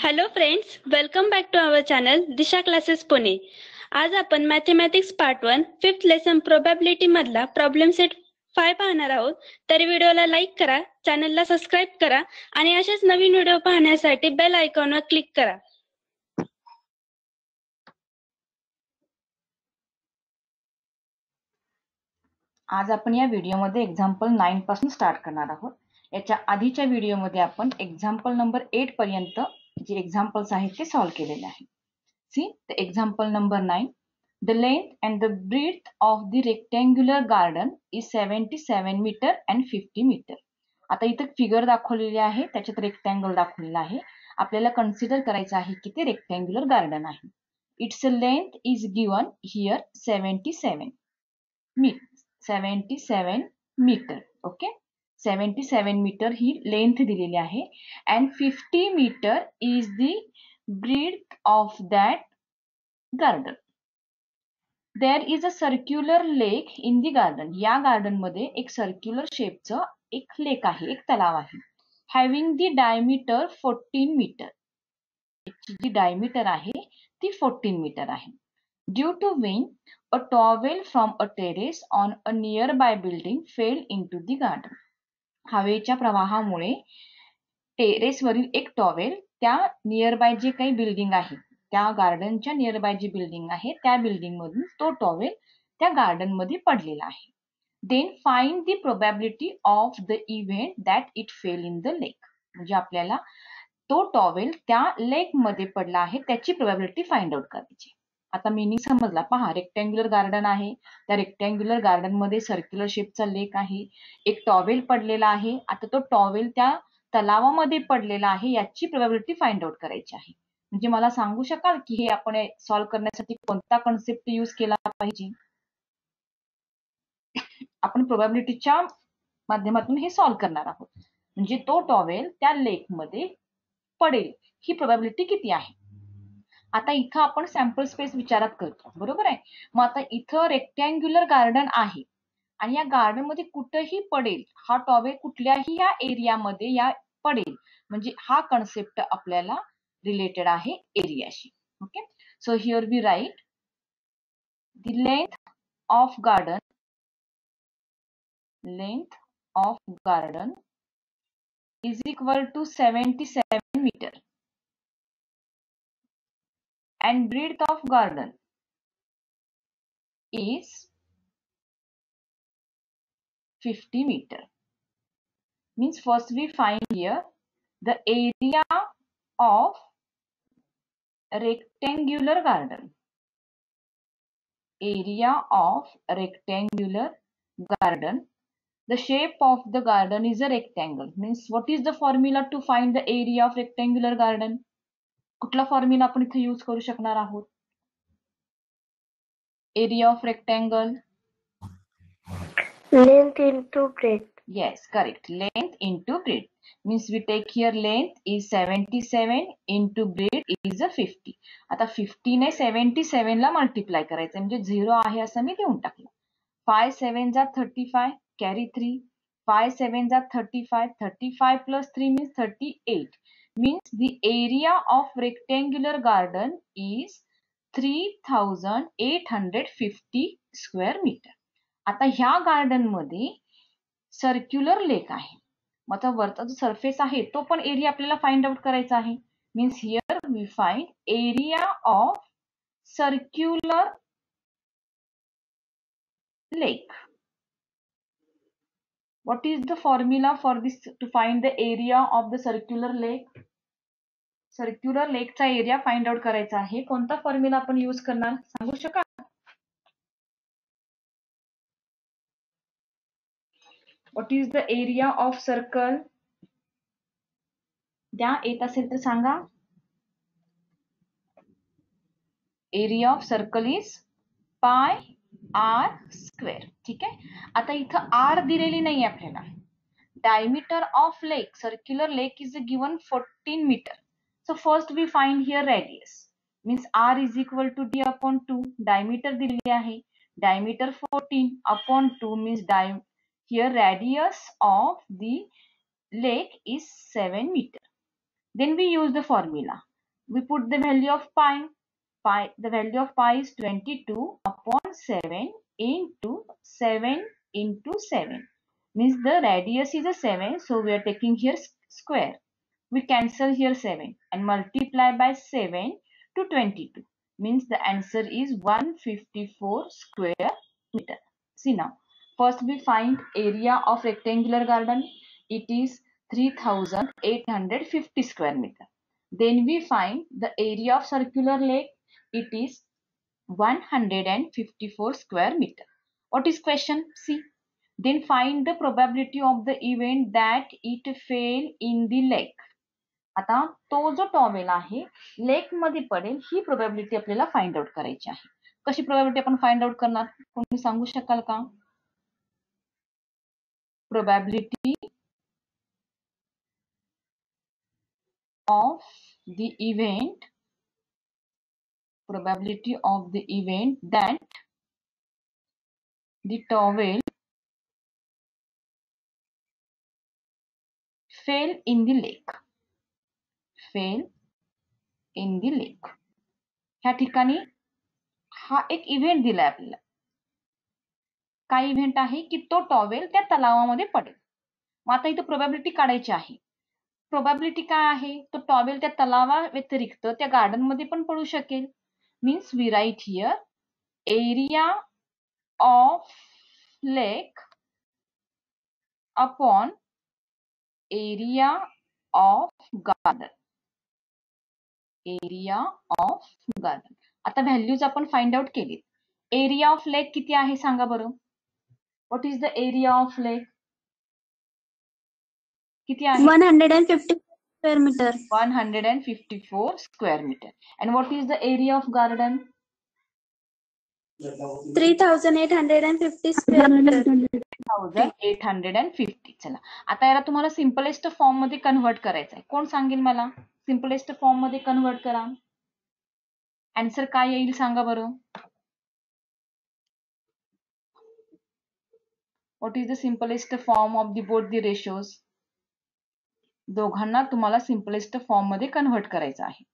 Hello friends, welcome back to our channel Disha classes Pune. आज आपण mathematics part 1 fifth lesson probability मधला problem set 5 पाहणार आहोत. तर व्हिडिओला लाईक करा, चॅनलला सबस्क्राईब करा आणि अशाच नवीन व्हिडिओ पाहण्यासाठी बेल आयकॉनवर क्लिक करा. आज आपण या व्हिडिओमध्ये एक्झाम्पल 9 पासून स्टार्ट करणार आहोत. याच्या आधीच्या व्हिडिओमध्ये आपण एक्झाम्पल नंबर 8 पर्यंत जे एक्झाम्पल्स आहेत ते सॉल्व्ह केलेले आहे. See the example number 9. The length and the breadth of the rectangular garden is 77 meter and 50 meter. आता इथे फिगर दाखवलेली आहे, त्याच्यात रेक्टँगल दाखवलेला आहे. आपल्याला कन्सिडर करायचं आहे की ते रेक्टँग्युलर गार्डन आहे. It's length is given here 77 metre. Okay, 77 metre ही लेंथ दिलेली आहे and 50 metre is the breadth of that garden. There is a circular lake in the garden. या गार्डन मध्ये एक सर्क्युलर शेपचं एक लेक आहे, एक तलाव आहे. Having the diameter 14 metre. जी डायमीटर आहे ती 14 मीटर आहे. Due to wind, a towel from a terrace on a nearby building fell into the garden. हवेच्या प्रवाहामुळे टेरेसवरील एक टॉवेल त्या नियरबाय जे काही बिल्डिंग आहे, त्या गार्डनच्या नियरबाय जी बिल्डिंग आहे त्या बिल्डिंग मधून तो टॉवेल त्या गार्डन मध्ये पडलेला आहे. Then find the probability of the event that it fell in the lake. म्हणजे आपल्याला तो टॉवेल त्या लेक मध्ये पडला आहे त्याची प्रोबॅबिलिटी फाइंड आउट करायची. आता मीनिंग समजला. पहा, रेक्टँग्युलर गार्डन आहे, त्या रेक्टँग्युलर गार्डन मध्ये सर्क्युलर शेपचा लेक आहे, एक टॉवेल पडलेला आहे. आता तो टॉवेल त्या तलावामध्ये पडलेला आहे याची प्रोबॅबिलिटी फाइंड आउट करायची आहे. म्हणजे मला सांगू शकाल की हे आपण सॉल्व्ह करण्यासाठी कोणता कन्सेप्ट यूज केला पाहिजे? आपण प्रोबॅबिलिटीच्या माध्यमातून हे सॉल्व्ह करणार आहोत. म्हणजे तो टॉवेल त्या लेक मध्ये पडेल ही प्रोबॅबिलिटी किती आहे. आता इथं आपण सॅम्पल स्पेस विचारात करतो, बरोबर आहे. मग आता इथं रेक्टँग्युलर गार्डन आहे आणि या गार्डन मध्ये कुठेही पडेल हा टॉवेल, कुठल्याही या एरियामध्ये या पडेल, म्हणजे हा कन्सेप्ट आपल्याला रिलेटेड आहे एरियाशी. Okay, so here we write the length of garden is equal to 77 meter and breadth of garden is 50 meter. Means first we find here the area of rectangular garden. Area of rectangular garden. The shape of the garden is a rectangle. Means what is the formula to find the area of rectangular garden? कुठला formula आपण इथे use करू शकणार आहोत? Area of rectangle. Length into breadth. Yes, correct. Length into breadth. Means we take here length is 77 into breadth is a 50. आता 50 ने 77 ला multiply करायचं, म्हणजे 0 आहे असं मी देऊन टाकलं. 5 7 जा 35, कॅरी 3. 5 7 जा 35, 35 plus 3 means 38. Means the area of rectangular garden is 3850 square meter. आता ह्या गार्डन मध्ये सर्क्युलर लेक आहे. मग आता वरचा जो सरफेस आहे तो पण एरिया आपल्याला फाइंड आउट करायचा आहे. Means here we find area of circular lake. What is the formula for this to find the area of the circular lake? Circular लेकचा एरिया फाइंड आउट करायचा आहे. कोणता फॉर्म्युला आपण यूज करणार सांगू शकाल? What is the area of circle? द्या, येत असेल तर सांगा. Area of circle is pi r square. ठीक आहे. आता इथं आर दिलेली नाही आपल्याला. Diameter of lake, circular lake is given 14 metre. So first we find here radius. Means r is equal to d upon 2. Diameter दिलेली आहे. Diameter 14 upon 2 means here radius of the lake is 7 meter. Then we use the formula. We put the value of pi. The value of pi is 22 upon 7 into 7 into 7. Means the radius is a 7, so we are taking here square. We cancel here 7 and multiply by 7 to 22. Means the answer is 154 square meter. See now, first we find area of rectangular garden. It is 3850 square meter. Then we find the area of circular lake. It is 154 square meter. What is question? See. Then find the probability of the event that it fell in the lake. आता तो जो towel आहे लेक मध्ये पडेल ही probability आपल्याला find out करायची आहे. कशी प्रोबॅबिलिटी आपण फाइंड आउट करणार? कोणी सांगू शकाल का? Probability of the event, probability of the event that the towel fell in the lake. Fell in the lake. ह्या ठिकाणी हा एक इव्हेंट दिलाय आपल्याला. काय इव्हेंट आहे की तो टॉवेल त्या तलावामध्ये पडेल. मग आता इथे प्रोबॅबिलिटी काढायची आहे. प्रोबॅबिलिटी काय आहे? तो टॉवेल त्या तलावा व्यतिरिक्त त्या गार्डन मध्ये पण पडू शकेल. Means we write here area of lake upon area of garden. Area of garden. आता व्हॅल्यूज आपण फाइंड आउट केली. एरिया ऑफ लेक किती आहे सांगा बरं. What is the area of lake? किती आहे? 150 square meter. 154 square meter. And what is the area of garden? 3850 square meter. 3850. चला आता याला तुम्हाला सिम्पलेस्ट फॉर्म मध्ये कन्वर्ट करायचं आहे. कोण सांगेल मला? सिम्पलेस्ट फॉर्म मध्ये कन्वर्ट करा. आन्सर काय येईल सांगा बरं. What is the simplest form of the both the ratios? दोघांना तुम्हाला सिम्पलेस्ट फॉर्म मध्ये कन्वर्ट करायचं आहे.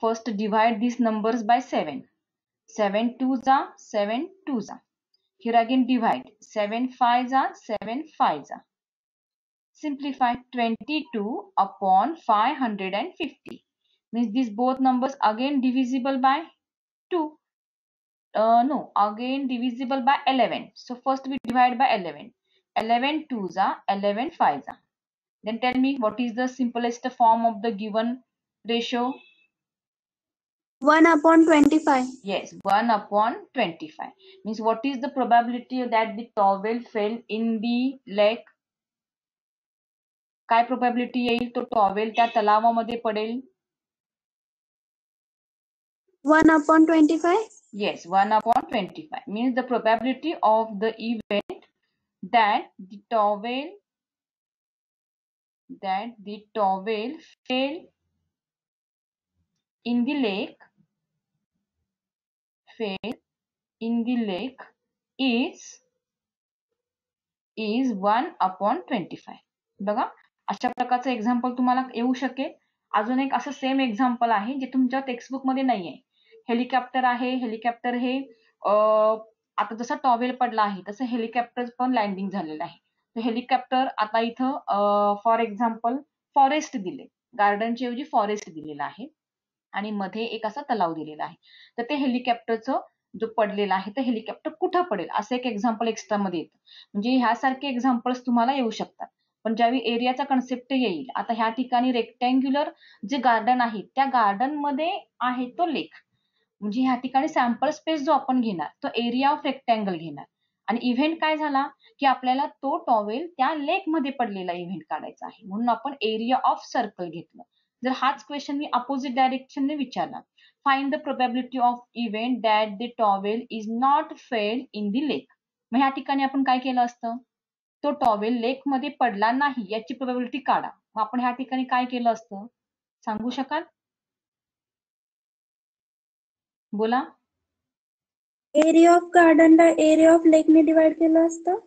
First divide these numbers by 7. 7 2s are 7 2s are. Here again divide. 7 5s are 7 5s are. Simplify. 22 upon 550. Means these both numbers again divisible by 2. No, again divisible by 11. So first we divide by 11. 11 2s are 11 5s are. Then tell me what is the simplest form of the given ratio? 1 upon 25. Yes, 1 upon 25. Means what is the probability that the towel fell in the lake? काय probability येईल तो towel त्या तलावामध्ये पडेल? 1 upon 25. Yes, 1 upon 25. Means the probability of the event that the towel fell in the lake is 1 upon 25. बघा अशा प्रकारचं example तुम्हाला येऊ शकेल. अजून एक असं सेम एक्झाम्पल आहे जे तुमच्या टेक्स्टबुक मध्ये नाहीये. हेलिकॉप्टर आहे. हेलिकॉप्टर हे आता जसं टॉवेल पडला आहे तसं हेलिकॉप्टर पण लँडिंग झालेलं आहे. तर हेलिकॉप्टर आता इथं फॉर एक्झाम्पल फॉरेस्ट दिले, गार्डनच्या ऐवजी फॉरेस्ट दिलेलं आहे आणि मध्ये एक असा तलाव दिलेला आहे. तर ते हेलिकॉप्टरचं जो पडलेला आहे तर हेलिकॉप्टर कुठं पडेल असं एक एक्झाम्पल एक्स्ट्रा मध्ये येतं. म्हणजे ह्यासारखे एक्झाम्पल्स तुम्हाला येऊ शकतात. पण ज्यावेळी एरियाचा कन्सेप्ट येईल, आता ह्या ठिकाणी रेक्टँग्युलर जे गार्डन आहे त्या गार्डन मध्ये आहे तो लेक. म्हणजे ह्या ठिकाणी सॅम्पल स्पेस जो आपण घेणार तो एरिया ऑफ रेक्टँगल घेणार आणि इव्हेंट काय झाला की आपल्याला तो टॉवेल त्या लेक मध्ये पडलेला इव्हेंट काढायचा आहे म्हणून आपण एरिया ऑफ सर्कल घेतलं. जर हाच क्वेश्चन मी अपोजिट डायरेक्शनने विचारला, find the probability of event that the towel is not fell in the lake. मग ह्या ठिकाणी आपण काय केलं असतं, तो टॉवेल लेक मध्ये पडला नाही याची प्रोबॅबिलिटी काढा. मग आपण ह्या ठिकाणी काय केलं असतं सांगू शकाल? बोला. एरिया ऑफ गार्डनला एरिया ऑफ लेकने डिवाइड केलं असतं.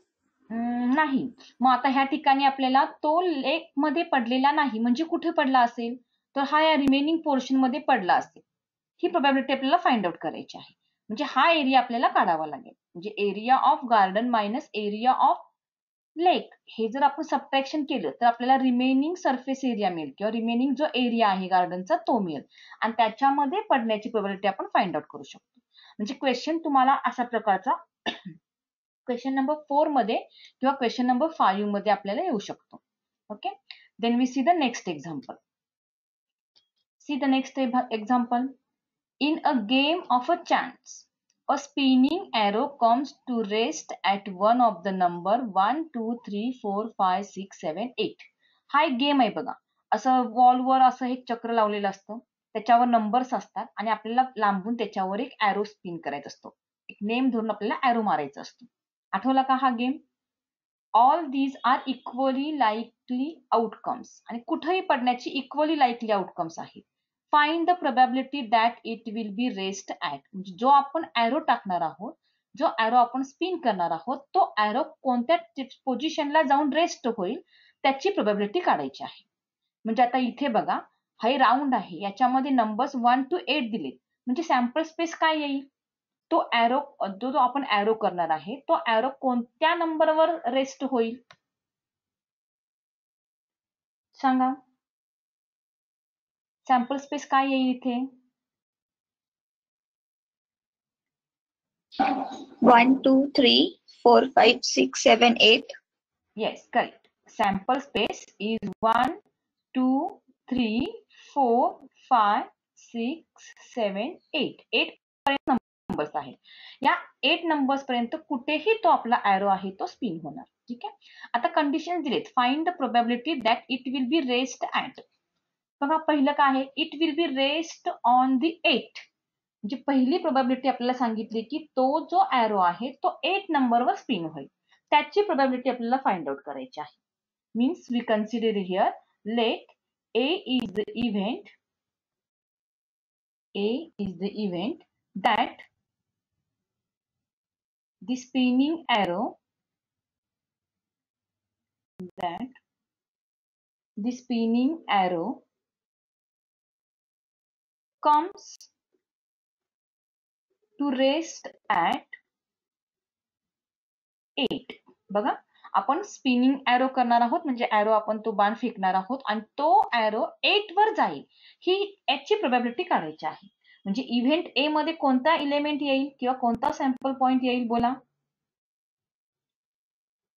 नाही. मग आता ह्या ठिकाणी आपल्याला तो लेक मध्ये पडलेला नाही म्हणजे कुठे पडला असेल, तर हा या रिमेनिंग पोर्शन मध्ये पडला असेल. ही प्रोबॅबिलिटी आपल्याला फाइंड आउट करायची आहे. म्हणजे हा एरिया आपल्याला काढावा लागेल. म्हणजे area of garden minus area of lake हे जर आपण सबट्रॅक्शन केलं तर आपल्याला रिमेनिंग सरफेस एरिया मिळेल किंवा रिमेनिंग जो एरिया आहे गार्डनचा तो मिळेल आणि त्याच्यामध्ये पडण्याची प्रोबॅबिलिटी आपण फाइंड आउट करू शकतो. म्हणजे क्वेश्चन तुम्हाला अशा प्रकारचा क्वेश्चन नंबर 4 मध्ये किंवा क्वेश्चन नंबर 5 मध्ये आपल्याला येऊ शकतो. Okay, then we see the next example. See the next example. In a game of a chance, a spinning arrow comes to rest at one of the number 1, 2, 3, 4, 5, 6, 7, 8. हा एक game आहे बघा. असं वॉलवर असं एक चक्र लावलेलं असतं. त्याच्यावर नंबर्स असतात आणि आपल्याला लांबून त्याच्यावर एक arrow स्पिन करायचा असतो. एक नेम धरून आपल्याला arrow मारायचा असतो. आठवला का हा गेम? All these are equally likely outcomes आणि कुठेही पडण्याची इक्वली लाईकली आउटकम्स आहेत. Find the probability that it will be rest at. म्हणजे जो आपण ॲरो टाकणार आहोत, जो ॲरो आपण स्पिन करणार आहोत, तो ॲरो कोणत्या पोझिशनला जाऊन रेस्ट होईल त्याची प्रोबॅबिलिटी काढायची आहे. म्हणजे आता इथे बघा, हा राऊंड आहे, याच्यामध्ये नंबर्स 1 to 8 दिलेत. म्हणजे सॅम्पल स्पेस काय येईल? तो ॲरो जो आपण ॲरो करणार आहे तो ॲरो कोणत्या नंबरवर रेस्ट होईल सांगा. सॅम्पल स्पेस काय येईल इथे? 1, 2, 3, 4, 5, 6, 7, 8. Yes, correct. Sample space is 1, 2, 3, 4, 5, 6, 7, 8. 8 पर्यंत नंबर्स आहेत. या 8 नंबर्स पर्यंत कुठेही तो आपला ॲरो आहे तो स्पिन होणार. ठीक आहे. आता कंडिशन दिलेत. Find the probability that it will be rest at. बघा पहिलं काय आहे? It will be rest on the 8. म्हणजे पहिली प्रोबॅबिलिटी आपल्याला सांगितली की तो जो ॲरो आहे तो 8 नंबरवर स्पिन होईल. त्याची प्रोबॅबिलिटी आपल्याला फाइंड आउट करायची आहे. Means we consider here let A is the event that the spinning arrow comes to rest at 8. बघा, आपण स्पिनिंग ॲरो करणार आहोत म्हणजे ॲरो आपण तो बाण फेकणार आहोत आणि तो ॲरो 8 वर जाईल ही याची प्रोबॅबिलिटी काढायची आहे. म्हणजे इव्हेंट ए मध्ये कोणता एलिमेंट येईल किंवा कोणता सॅम्पल पॉइंट येईल बोला?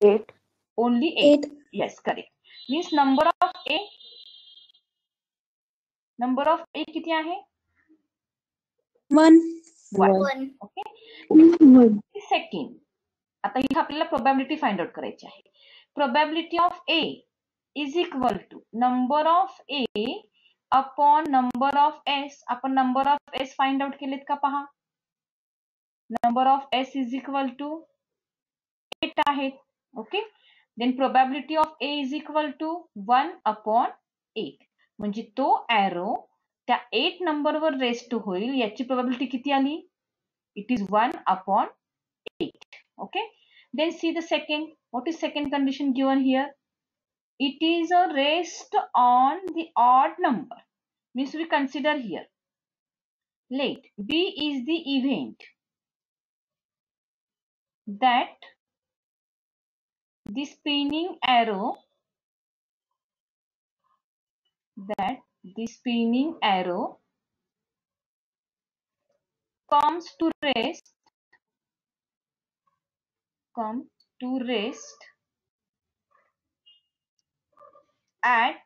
8. Only 8. Yes, correct. Means number of A किती आहे? 1. 1. ओके. सेकंड, आता इथे आपल्याला प्रोबॅबिलिटी फाइंड आउट करायची आहे. Probability of A is equal to number of A upon number of S. आपण number of S find out केलेत का पहा. Number of S is equal to 8 आहेत. Okay, then probability of A is equal to 1 upon 8. म्हणजे तो arrow त्या 8 नंबरवर rest होईल याची प्रोबॅबिलिटी किती आली? It is 1 upon 8. Okay, then see the second. What is second condition given here? It is a rest on the odd number. Means we consider here. Let B is the event that the spinning arrow comes to rest at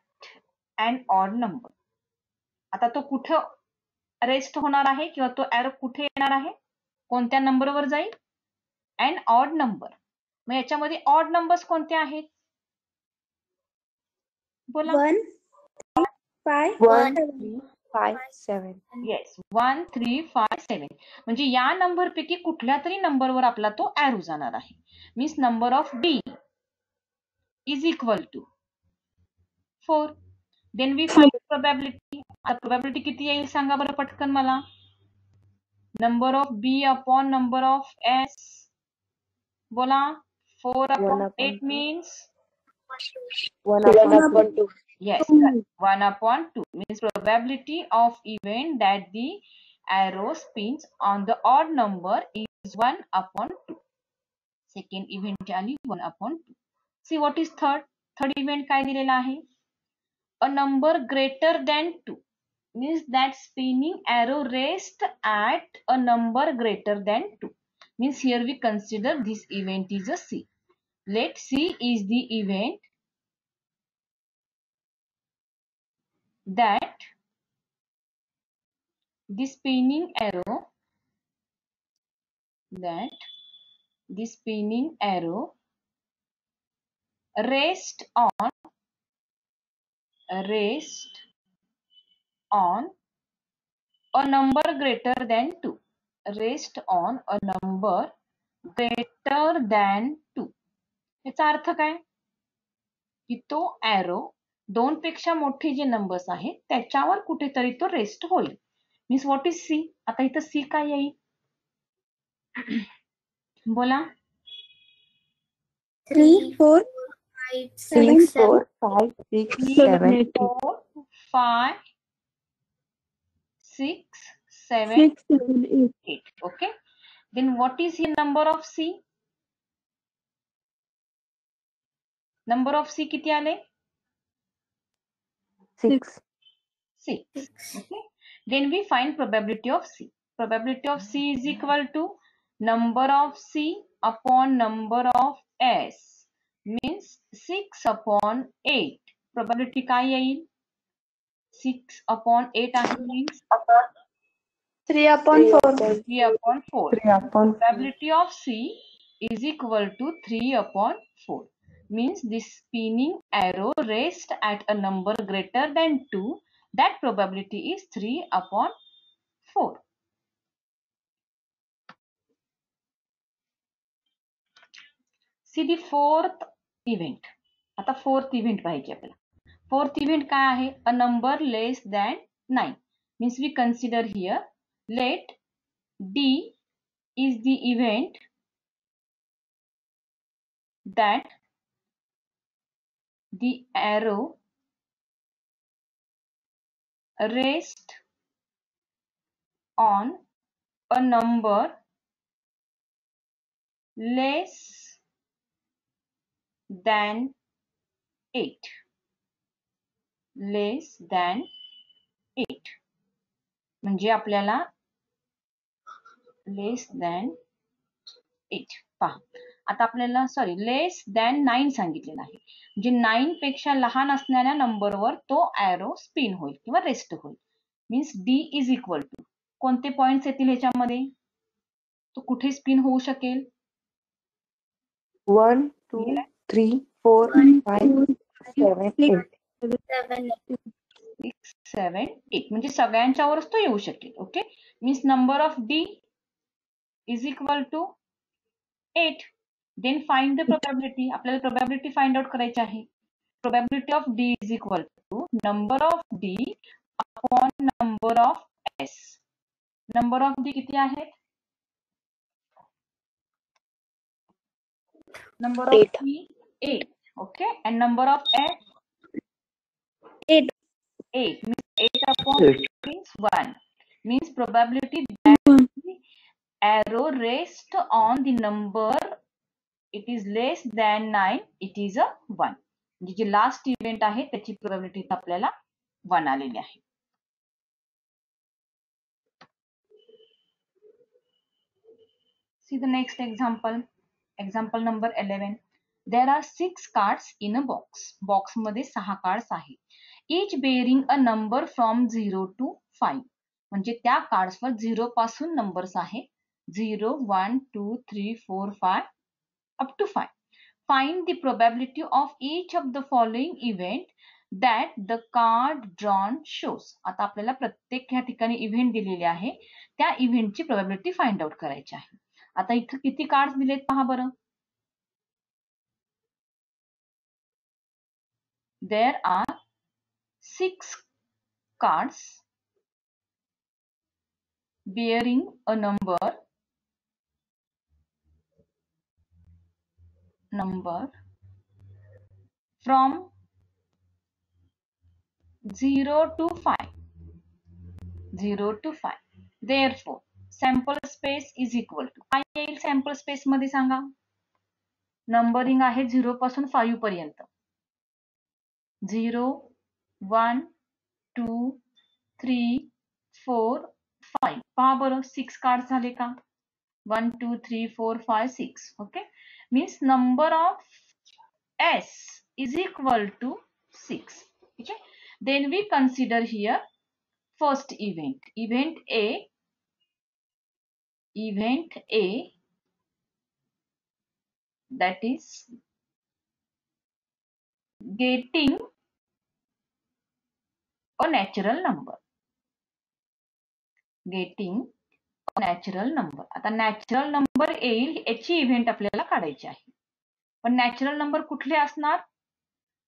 an odd number. आता तो कुठं rest होणार आहे किंवा तो arrow कुठे येणार आहे? कोणत्या नंबरवर जाईल? And odd number. मग याच्यामध्ये ऑड नंबर्स कोणते आहेत? बोला. 1, 5, 1, 3, 5, 7. येस, 1, 3, 5, 7. म्हणजे या नंबर पैकी कुठल्या तरी नंबरवर आपला तो ॲरो जाणार आहे. Means number of B is equal to 4. Then we find probability. आता प्रोबॅबिलिटी किती येईल सांगा बरं पटकन मला. Number of B upon number of S. बोला, 4 upon 1 8 means 1 upon 2. yes, correct. 1 upon 2 means probability of event that the arrow spins on the odd number is 1 upon 2. Second event आली 1 upon 2. See what is third? Third event काय दिलेला आहे? A number greater than 2 means that spinning arrow rests at a number greater than 2. Means here we consider this event is a C. Let C is the event that the spinning arrow rests on a number greater than 2. Rest on a number greater than 2. याचा अर्थ काय? की तो arrow 2 पेक्षा मोठे जे numbers आहेत त्याच्यावर कुठेतरी तो रेस्ट होईल. Means what is C? आता इथं सी काय येईल? बोला. 3, 4, 5, 6, 7, 8. 4, 5, 6, 7, 8. Okay. Then what is the number of C? Number of C किती आले? 6. 6. Okay. Then we find probability of C. Probability of C is equal to number of C upon number of S. Means 6 upon 8. Probability काय येईल? 6 upon 8 आहे means 3 upon 4. 3 upon 4. 3 upon 4. Probability of C is equal to 3 upon 4. Means this spinning arrow rests at a number greater than 2. That probability is 3 upon 4. See the fourth event. आता fourth event पाहिजे आपल्याला. Fourth event काय आहे? A number less than 9. Means we consider here let D is the event that the arrow rests on a number less than 8. Less than 8. म्हणजे आपल्याला लेस than 8 पहा. आता आपल्याला लेस दॅन 9 सांगितलेलं आहे. म्हणजे 9 पेक्षा लहान असणाऱ्या नंबरवर तो ॲरो स्पिन होईल किंवा रेस्ट होईल. Means D is equal to कोणते पॉइंट्स येतील ह्याच्यामध्ये? तो कुठे स्पिन होऊ शकेल? 1, 2, 3, 4, 5, 7, 8. 6, 7, 8 म्हणजे सगळ्यांच्यावरच तो येऊ शकेल. Okay. Means number of D is equal to 8. Then find the probability. आपल्याला प्रोबॅबिलिटी फाइंड आउट करायची आहे. Probability of D is equal to number of D upon number of S. Number of D किती आहेत? Number of D 8. Okay. And number of S 8. 8 means 8 upon 8 means 1. Means probability that the arrow rests on the number it is less than 9, it is a 1. म्हणजे जे last event आहे त्याची probability आपल्याला 1 आलेली आहे. See the next example. Example number 11. There are 6 cards in a box. Box मध्ये 6 cards आहेत. Each bearing a number from 0 to 5. म्हणजे त्या कार्ड्सवर 0 पासून नंबर्स आहेत. 0, 1, 2, 3, 4, 5 up to 5. Find the probability of each of the following event that the card drawn shows. आता आपल्याला प्रत्येक ह्या ठिकाणी इव्हेंट दिलेले आहे. त्या इव्हेंटची प्रोबॅबिलिटी फाइंड आउट करायची आहे. आता इथं किती कार्ड्स दिलेत पहा बरं. There are 6 cards bearing a number number from 0 to 5. 0 to 5. Therefore, sample space is equal to काय येईल सॅम्पल स्पेस मध्ये सांगा. नंबरिंग आहे 0 पासून 5 पर्यंत. 0 1 2 3 4 5. पहा बरं 6 कार्ड झाले का. 1 2 3 4 5 6. Okay, means number of S is equal to 6. ठीक आहे. Then we consider here first event. Event A that is getting a natural number. Getting a natural number. आता नॅचरल नंबर येईल याची इव्हेंट आपल्याला काढायची आहे. पण नॅचरल नंबर कुठले असणार,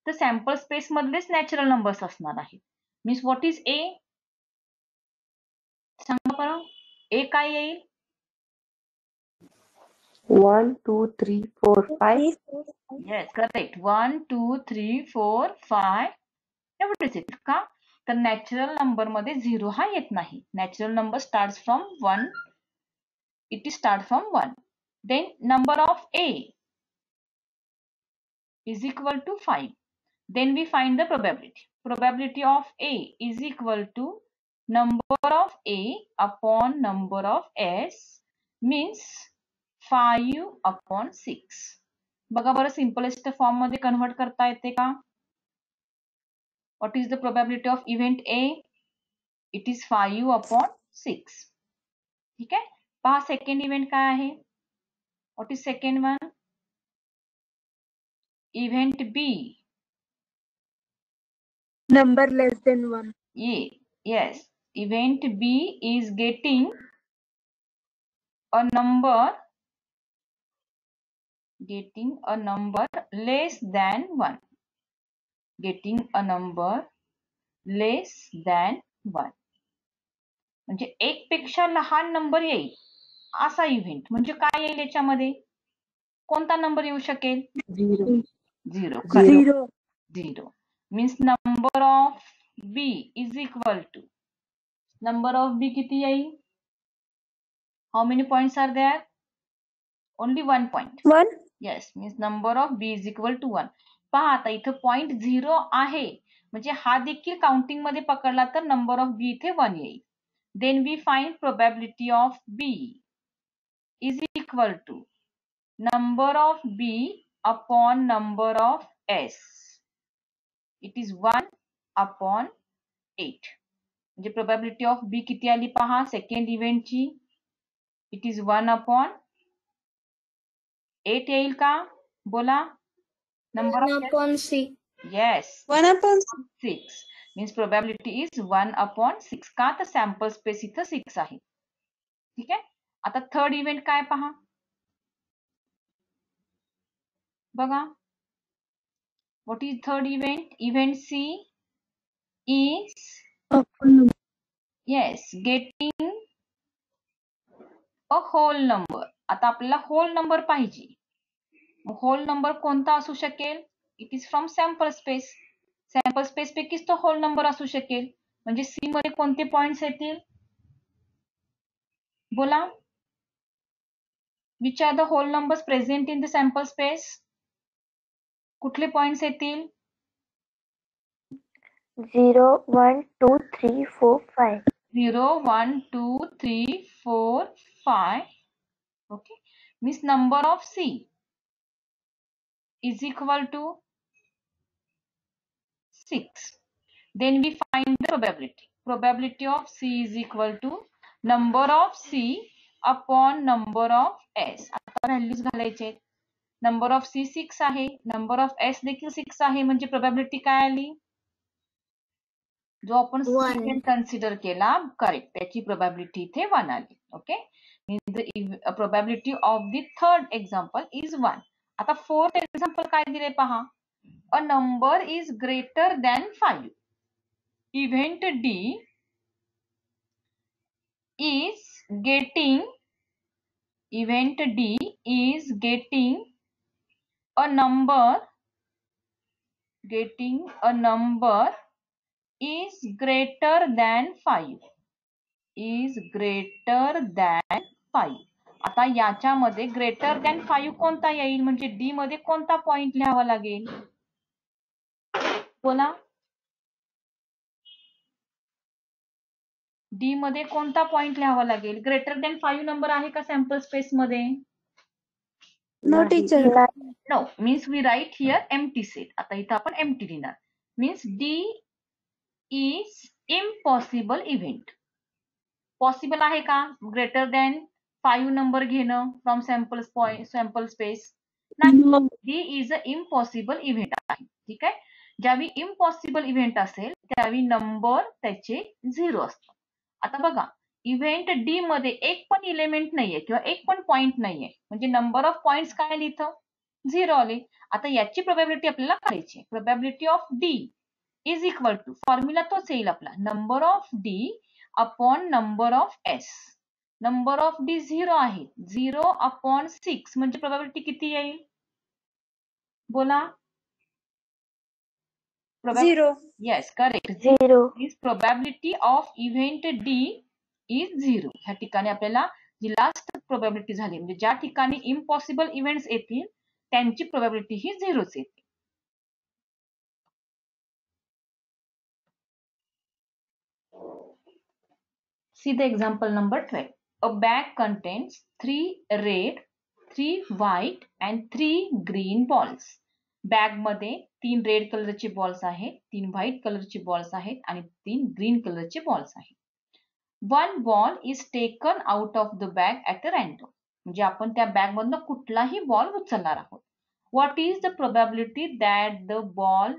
तर सॅम्पल स्पेस मधलेच नॅचरल नंबर्स असणार आहेत. मीन्स व्हॉट इज ए, सांगा बरं. ए काय येईल. 1, 2, 3, 4, 5. Yes correct. 1 2 3 4 5 एवढेच येतील का, तर नॅचरल नंबर मध्ये 0 हा येत नाही. Natural number start from 1. It is start from 1. Then number of A is equal to 5. Then we find the probability. Probability of A is equal to number of A upon number of S means 5 upon 6. बघा बरं simplest form मध्ये convert करता येते का. What is the probability of event A? It is 5 upon 6. ठीक आहे. पहा second event काय आहे. What is second one? Event B. Number less than 1. Yes. Event B is getting a number less than 1. Getting a number less than 1. म्हणजे एक पेक्षा लहान number येईल असा इव्हेंट. म्हणजे काय येईल याच्यामध्ये, कोणता नंबर येऊ शकेल. 0. 0. 0. 0 means number of B is equal to number of B किती येईल. How many points are there. Only 1 point. 1. Yes, means number of B is equal to 1. पहा आता इथं पॉइंट 0 आहे म्हणजे हा देखील काउंटिंग मध्ये पकडला तर नंबर ऑफ B इथे 1 येईल. Then we find probability of B is equal to number of B upon number of S. It is 1 upon 8. म्हणजे प्रोबॅबिलिटी ऑफ B किती आली पहा सेकंड इव्हेंटची. इट इज 1 अपॉन 8 येईल का, बोला. Number of 1 upon 6. Yes 1 upon 6 means probability is 1 upon 6 का, तर सॅम्पल स्पेस इथं 6 आहे. ठीक आहे. आता थर्ड इव्हेंट काय पहा बघा. What is third event. Event C is yes getting a whole number. आता आपल्याला होल नंबर पाहिजे. होल नंबर कोणता असू शकेल. It is from sample space. Sample space पैकीच तो होल नंबर असू शकेल. म्हणजे C मध्ये कोणते पॉइंट्स येतील, बोला. Which are the whole numbers present in the sample space. कुठले पॉइंट्स येतील. 0, 1, 2, 3, 4, 5. 0 1 2 3 4 5. Okay, means number of C is equal to 6. Then we find the probability. Probability of C is equal to number of C upon number of S. आता values घालायचे. Number of C 6 आहे, number of S देखील 6 आहे, म्हणजे probability काय आली, जो आपण सेकंड कन्सिडर केला करेक्ट त्याची प्रोबॅबिलिटी इथे 1 आली. Okay, means the probability of the third example is 1. आता फोर्थ एक्झाम्पल काय दिले पहा. A number is greater than 5. Event D is getting a number is greater than 5 is greater than 5. आता याच्यामध्ये ग्रेटर दॅन 5 कोणता येईल, म्हणजे डी मध्ये कोणता पॉइंट लिहावा लागेल बोला. डी मध्ये कोणता पॉइंट लिहावा लागेल. ग्रेटर दॅन 5 नंबर आहे का सॅम्पल स्पेस मध्ये. No, teacher. No means we write here empty set. आता इथं आपण एम्प्टी लिहिणार. Means D is impossible event. Possible आहे का ग्रेटर दॅन 5 नंबर घेणं फ्रॉम सॅम्पल स्पेस. नाही, D is a impossible event आहे. ठीक आहे. ज्यावेळी इम्पॉसिबल इव्हेंट असेल त्यावेळी नंबर त्याचे 0 असतो. आता बघा इव्हेंट डी मध्ये एक पण इलेमेंट नाहीये किंवा एक पण पॉइंट नाहीये, म्हणजे नंबर ऑफ पॉइंट्स काय आले इथं 0 आले. आता याची प्रोबॅबिलिटी आपल्याला काढायची. Probability of D is equal to, formula तोच येईल आपला, number of D upon number of S. Number of D 0 आहे, 0 अपॉन 6 म्हणजे प्रोबॅबिलिटी किती येईल बोला. 0. Yes correct. 0. Is probability of event D is 0. ह्या ठिकाणी आपल्याला जी लास्ट प्रोबॅबिलिटी झाली, म्हणजे ज्या ठिकाणी इम्पॉसिबल इव्हेंट्स येतील त्यांची प्रोबॅबिलिटी ही 0च येते. See the example number 12. A bag contains 3 red, 3 white and 3 green balls. Bag मध्ये 3 रेड कलरचे बॉल्स आहेत, 3 व्हाईट कलरचे बॉल्स आहेत आणि 3 ग्रीन कलरचे बॉल्स आहेत. One ball is taken out of the bag at a random. म्हणजे आपण त्या बॅग मधनं कुठलाही बॉल उचलणार आहोत. What is the probability that the ball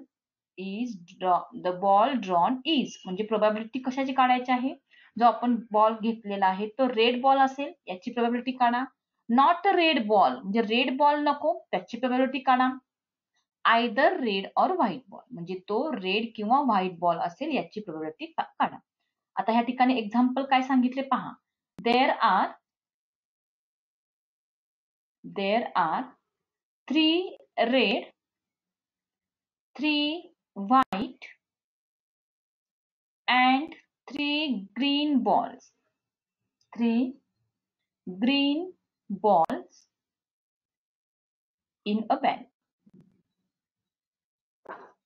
drawn is. म्हणजे प्रोबॅबिलिटी कशाची काढायची आहे. जो आपण बॉल घेतलेला आहे तो रेड बॉल असेल याची प्रोबॅबिलिटी काढा. नॉट रेड बॉल म्हणजे रेड बॉल नको त्याची प्रोबॅबिलिटी काढा. Either red or white ball म्हणजे तो रेड किंवा व्हाईट बॉल असेल याची प्रोबॅबिलिटी काढा. आता ह्या ठिकाणी एक्झाम्पल काय सांगितले पहा. There are 3 red, 3 white and 3 green balls. 3 green balls in a bag.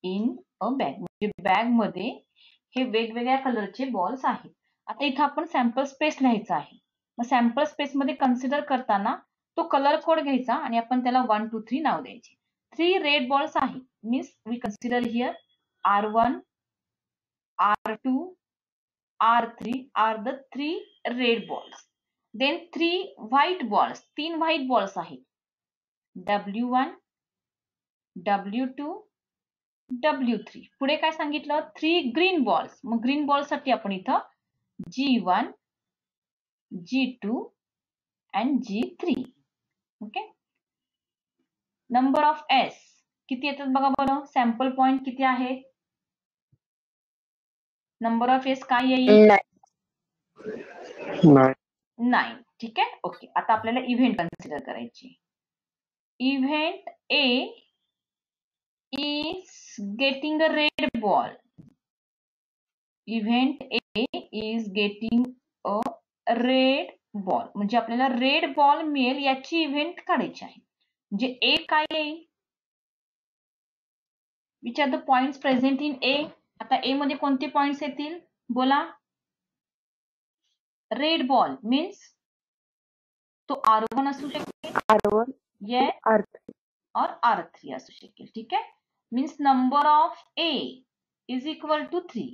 म्हणजे बॅग मध्ये हे वेगवेगळ्या कलरचे बॉल्स आहेत. आता इथं आपण सॅम्पल स्पेस लिहायचा आहे. मग सॅम्पल स्पेस मध्ये कन्सिडर करताना तो कलर कोड घ्यायचा आणि आपण त्याला 1 2 3 नाव द्यायचे. 3 रेड बॉल्स आहेत means we consider here R1, R2, R3 are the 3 red balls. Then 3 white balls, 3 white balls आहेत. W1, W2, W3. पुढे काय सांगितलं 3 ग्रीन बॉल्स. मग ग्रीन बॉल साठी आपण इथं G1, G2 and G3. Okay. Number of S किती येतात बघा बरं. सॅम्पल पॉइंट किती आहे. नंबर ऑफ एस काय येईल 9. ठीक आहे. ओके. आता आपल्याला इव्हेंट कन्सिडर करायची. Event A is getting a red ball. Event A is getting a red ball. म्हणजे आपल्याला रेड बॉल मिळेल याची इव्हेंट काढायची आहे. म्हणजे ए काय येईल. Which are the points present in A. आता ए मध्ये कोणते पॉइंट्स येतील बोला. रेड बॉल मीन्स तो R1 असू शकेल, R1, yes, R3. और R3 असू शकेल. ठीक आहे. Means number of A is equal to 3.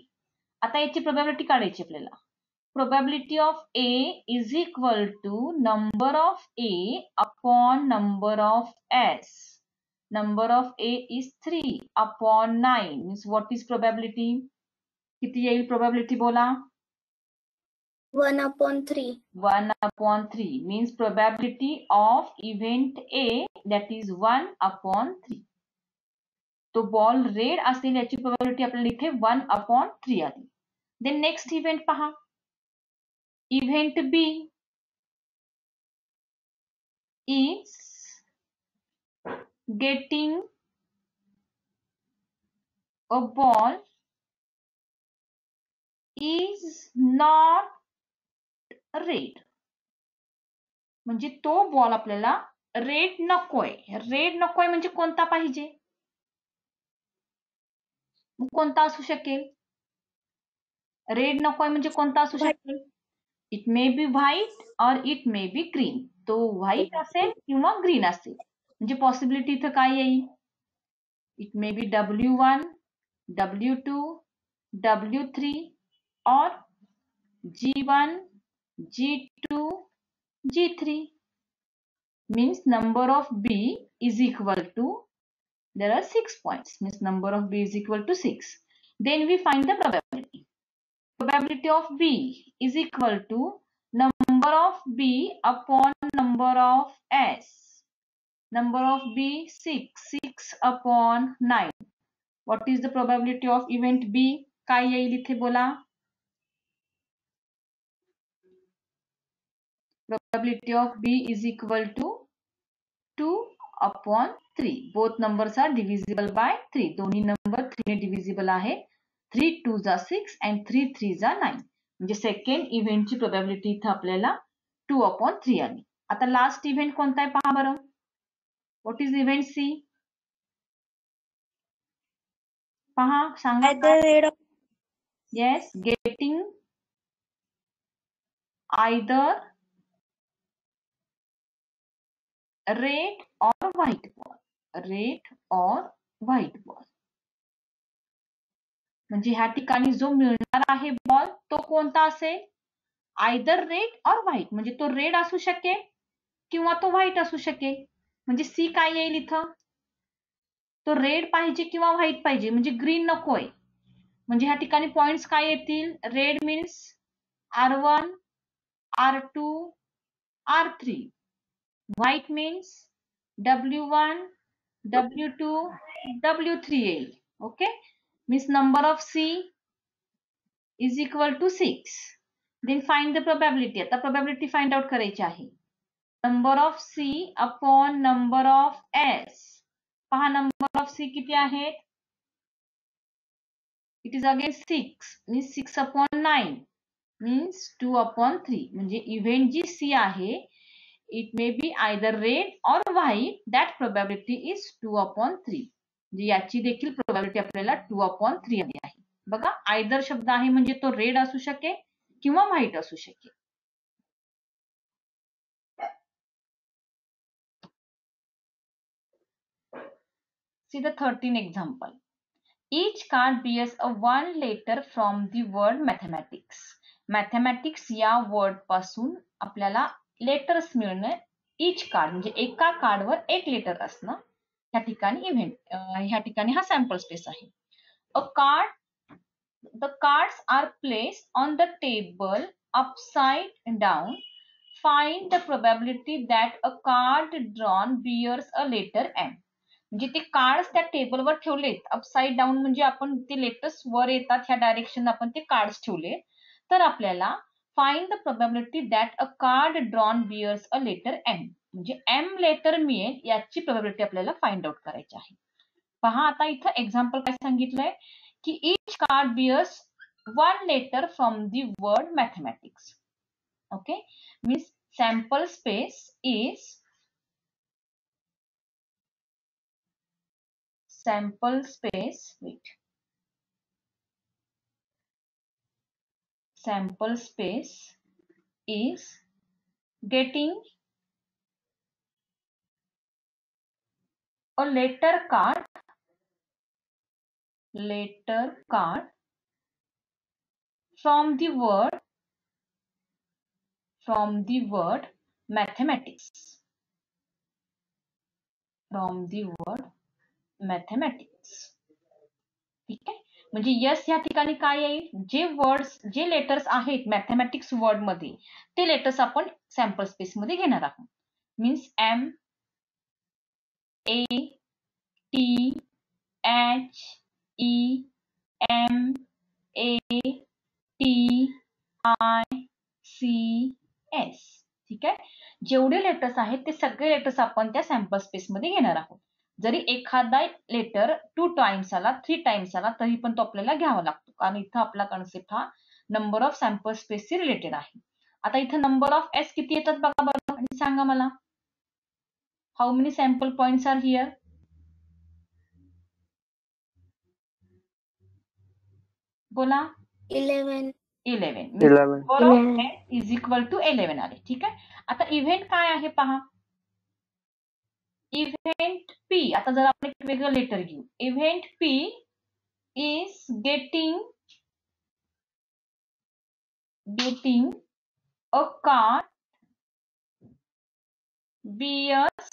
आता याची प्रोबॅबिलिटी काढायची आपल्याला. Probability of A is equal to number of A upon number of S. Number of A is 3 upon 9 means what is probability. किती येईल प्रोबॅबिलिटी बोला. 1/3. 1/3 means probability of event A that is 1/3. तो ball red असेल याची probability आपल्याला इथे 1/3 आली. Then next event पहा. Event B is getting a ball is not red. म्हणजे तो बॉल आपल्याला रेड नकोय. रेड नकोय म्हणजे कोणता पाहिजे? कोणता असू शकेल? रेड नकोय म्हणजे कोणता असू शकेल? इट मे बी व्हाईट और इट मे बी ग्रीन. तो व्हाईट असेल किंवा ग्रीन असेल. म्हणजे पॉसिबिलिटी इथं काय येईल? It may be W1, W2, W3 or G1, G2, G3. Means number of B is equal to, there are 6 points, means number of B is equal to 6. Then we find the probability. Probability of B is equal to number of B upon number of S. Number of B 6, 6 upon 9. What is the probability of event B? काय येईल इथे बोला? Probability of B is equal to 2 upon 3. Both numbers are divisible by 3. दोन्ही number 3 ने divisible आहे. 3 2s are 6 and 3 3s are 9. म्हणजे second इव्हेंटची probability इथं आपल्याला 2 upon 3 आली. आता लास्ट इव्हेंट कोणता आहे पहा बरं. What is event C? पहा सांगा. Yes, getting either red or white ball. Red or white ball म्हणजे ह्या ठिकाणी जो मिळणार आहे बॉल तो कोणता असेल? Either red or white. म्हणजे तो रेड असू शकेल किंवा तो व्हाईट असू शकेल. म्हणजे सी काय येईल इथं? तो रेड पाहिजे किंवा व्हाईट पाहिजे. म्हणजे ग्रीन नकोय. म्हणजे ह्या ठिकाणी पॉइंट्स काय येतील? Red means R1, R2, R3. White means W1, W2, W3 येईल. Okay. Means number of C is equal to 6. Then find the probability. आता probability find out करायची आहे. Number of C upon number of S. पहा number of C किती आहेत? It is again 6. Means 6 upon 9. Means 2 upon 3. म्हणजे event जी C आहे, it may be either red or white. That probability is 2 upon 3. म्हणजे याची देखील प्रोबॅबिलिटी आपल्याला 2 upon 3 आली आहे. बघा, आयदर शब्द आहे म्हणजे तो रेड असू शकेल किंवा व्हाईट असू शकेल. See the 13th example. Each card bears a one letter from the word mathematics. Mathematics या वर्ड पासून आपल्याला लेटर्स मिळणं. each कार्ड म्हणजे एका कार्डवर एक लेटर असणं. ह्या ठिकाणी इव्हेंट, ह्या ठिकाणी हा सॅम्पल स्पेस आहे. A card, the cards are placed on the table upside down. Find the probability that a card drawn bears a letter M. म्हणजे ते कार्ड्स त्या टेबलवर ठेवलेत अपसाइड डाऊन म्हणजे आपण ते लेटर्स वर येतात ह्या डायरेक्शन आपण ते कार्ड्स ठेवले. तर आपल्याला find the probability that a card drawn bears a letter M. म्हणजे एम लेटर मिळेल याची प्रोबॅबिलिटी आपल्याला फाइंड आउट करायची आहे. पहा आता इथं एक्झाम्पल काय सांगितलंय की each card bears one letter from the word mathematics. Okay. Means sample space is sample space, wait, sample space is getting a letter card from the word mathematics. From the word mathematics. ठीक आहे. म्हणजे yes या ठिकाणी काय येईल? जे words, जे letters आहेत मॅथमॅटिक्स वर्ड मध्ये ते लेटर्स आपण सॅम्पल स्पेस मध्ये घेणार आहोत. Means M, A, T, H, E, M, A, T, I, C, S. ठीक आहे. जेवढे लेटर्स आहेत ते सगळे लेटर्स आपण त्या सॅम्पल स्पेस मध्ये घेणार आहोत. जरी एखादा लेटर 2 टाइम्स आला 3 टाइम्स आला तरी पण तो आपल्याला घ्यावा लागतो, कारण इथं आपला कन्सेप्ट हा नंबर ऑफ सॅम्पल स्पेसशी रिलेटेड आहे. आता इथं नंबर ऑफ एस किती येतात बघा बरं आणि सांगा मला. How many sample points are here? बोला. 11. 11. 11. Number of S is equal to 11 आले. ठीक आहे. आता इव्हेंट काय आहे पहा. इव्हेंट पी, आता जर आपण एक वेगळं लेटर घेऊ. Event P is getting a card bears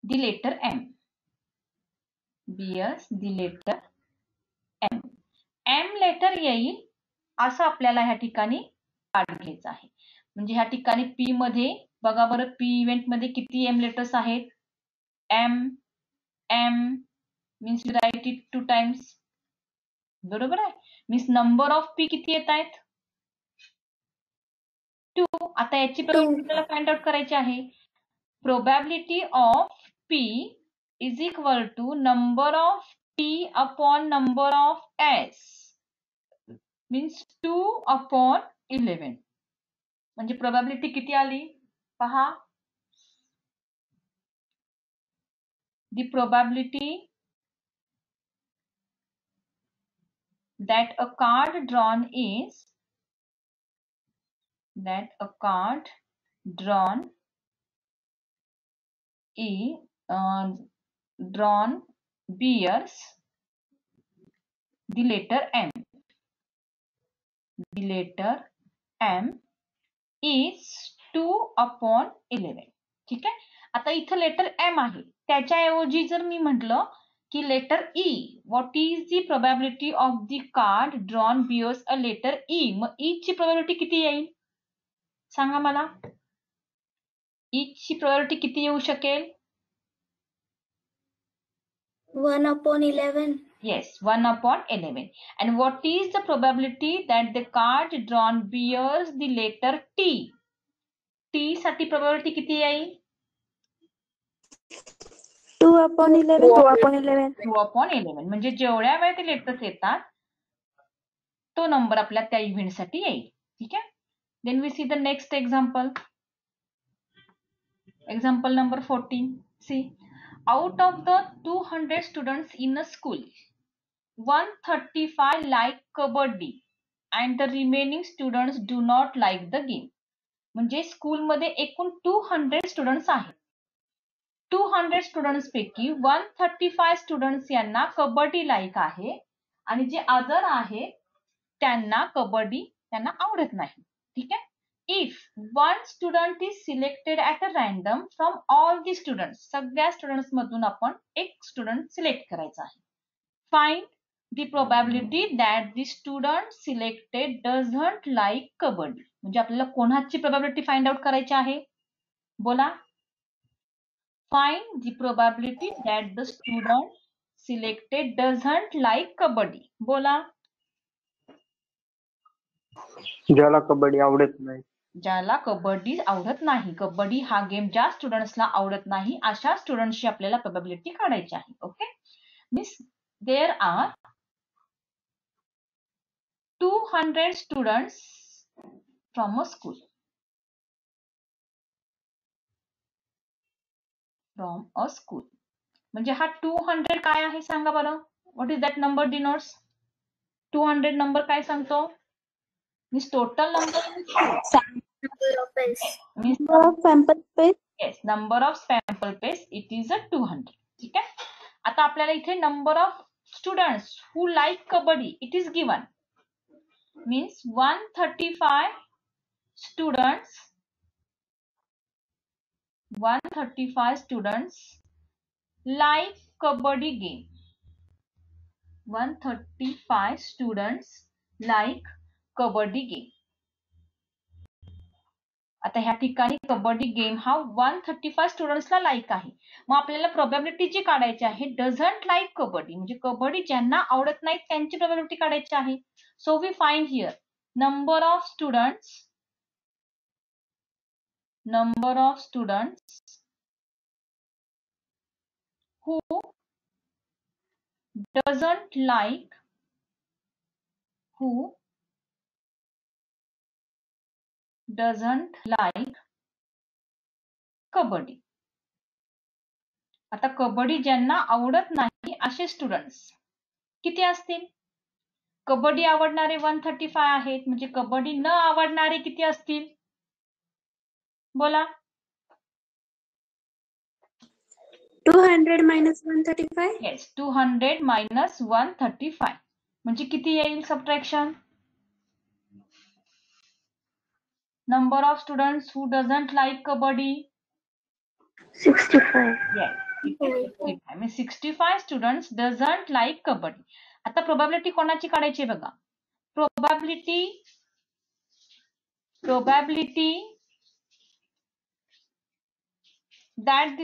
the letter M. bears the letter M. M letter येईल असं आपल्याला ह्या ठिकाणी कार्ड घ्यायचं आहे. म्हणजे ह्या ठिकाणी पी मध्ये बघा बरं, पी इव्हेंट मध्ये किती एम लेटर्स आहेत? M. M means you write it 2 times. बरोबर आहे. मीन्स नंबर ऑफ पी किती येत आहेत? 2. आता याची प्रोबॅबिलिटी आपल्याला फाइंड आउट करायची आहे. Probability of P is equal to number of P upon number of S means 2 upon 11. म्हणजे प्रोबॅबिलिटी किती आली पहा. The probability that a card drawn is drawn bears the letter M. The letter M is 2 upon 11. ठीक आहे. आता इथं letter M आहे, त्याच्याऐवजी जर मी म्हटलं की letter E, what is the probability of the card drawn bears a letter E, मग ई ची प्रोबॅबिलिटी किती येईल सांगा मला. ई ची प्रोबॅबिलिटी किती येऊ शकेल? 1 upon 11. Yes, 1 upon 11. And what is the probability that the card drawn bears the letter T? T साठी प्रोबॅबिलिटी किती येईल? 2 upon 11. 2 upon 11. 2 upon 11. म्हणजे जेवढ्या वेळ ते लेटर्स येतात तो नंबर आपल्या त्या इव्हेंट साठी येईल. ठीक आहे. Then we see the next example. Example number 14. See, out of the 200 students in a school, 135 like kabaddi and the remaining students do not like the game. म्हणजे स्कूलमध्ये एकूण 200 स्टुडंट्स आहेत. 200 स्टुडंट्स पैकी 135 स्टुडंट्स यांना कबड्डी लाईक आहे आणि जे other आहे त्यांना कबड्डी त्यांना आवडत नाही. ठीक आहे. If one student is selected at a random from all the students, सगळ्या स्टुडंट्स मधून आपण एक स्टुडंट सिलेक्ट करायचा आहे. Find the probability that the student selected doesn't like kabaddi. म्हणजे आपल्याला कोणाची प्रोबॅबिलिटी फाइंड आउट करायची आहे? बोला. Find the probability that the student selected doesn't like kabaddi. बोला. ज्याला कबड्डी आवडत नाही. ज्याला कबड्डी आवडत नाही. कबड्डी हा गेम ज्या स्टुडंट्सला आवडत नाही अशा स्टुडंट्सची आपल्याला प्रोबॅबिलिटी काढायची आहे. Okay. Means there are 200 students from a school. From a school. म्हणजे हा 200 काय आहे सांगा बरं. What is that number denotes? 200 number काय सांगतो? Means total number Number of S. Number of sample space. Yes, number of sample space it is a 200. ठीक आहे. आता आपल्याला इथे number of students who like kabaddi it is given. Means 135 students like kabaddi game. 135 students like kabaddi game. आता ह्या ठिकाणी kabaddi game हा 135 स्टुडंट्सला like आहे. मग आपल्याला प्रोबॅबिलिटी जी काढायची आहे डझंट लाईक कबड्डी, म्हणजे कबड्डी ज्यांना आवडत नाही त्यांची प्रोबॅबिलिटी काढायची आहे. So we find here number of students who doesn't like kabaddi. आता कबड्डी ज्यांना आवडत नाही असे स्टुडंट्स किती असतील? कबड्डी आवडणारे 135 आहेत, म्हणजे कबड्डी न आवडणारे किती असतील? बोला. 200 minus 135. येस, 200 minus 135 म्हणजे किती येईल subtraction? Number of students who doesn't like kabaddi 65. Yes, 65 students doesn't like kabaddi. आता प्रोबॅबिलिटी कोणाची काढायची बघा. Probability that